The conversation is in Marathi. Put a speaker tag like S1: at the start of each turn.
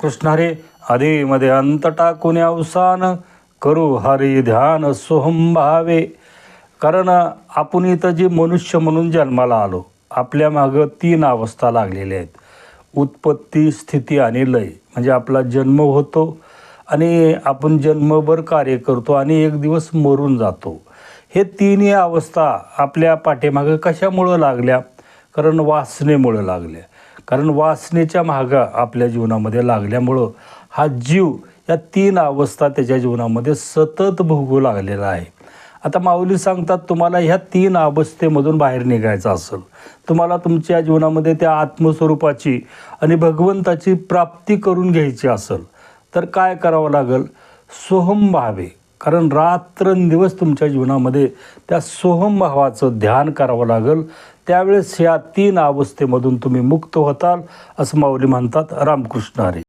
S1: कृष्ण हरे आधी मध्ये अंत टाकून अवसान करू हरी ध्यान सोहम भावे. कारण आपण इथं जे मनुष्य म्हणून जन्माला आलो, आपल्या मागं 3 अवस्था लागलेल्या आहेत. उत्पत्ती, स्थिती आणि लय. म्हणजे आपला जन्म होतो आणि आपण जन्मभर कार्य करतो आणि एक दिवस मरून जातो. हे 3ही अवस्था आपल्या पाठीमागं कशामुळं लागल्या? कारण वासनेमुळं लागल्या. कारण वासनेच्या मागं आपल्या जीवनामध्ये लागल्यामुळं हा जीव या 3 अवस्था त्याच्या जीवनामध्ये सतत भोगू लागलेला आहे. आता माऊली सांगतात, तुम्हाला ह्या 3 अवस्थेमधून बाहेर निघायचं असेल, तुम्हाला तुमच्या जीवनामध्ये त्या आत्मस्वरूपाची आणि भगवंताची प्राप्ती करून घ्यायची असेल तर काय करावं लागेल? सोहम भावे. कारण रात्रंदिवस तुमच्या जीवनामध्ये त्या सोहम भावाचं ध्यान करावं लागेल. त्यावेळेस ह्या 3 अवस्थेमधून तुम्ही मुक्त होताल असं माऊली म्हणतात. रामकृष्ण हरी.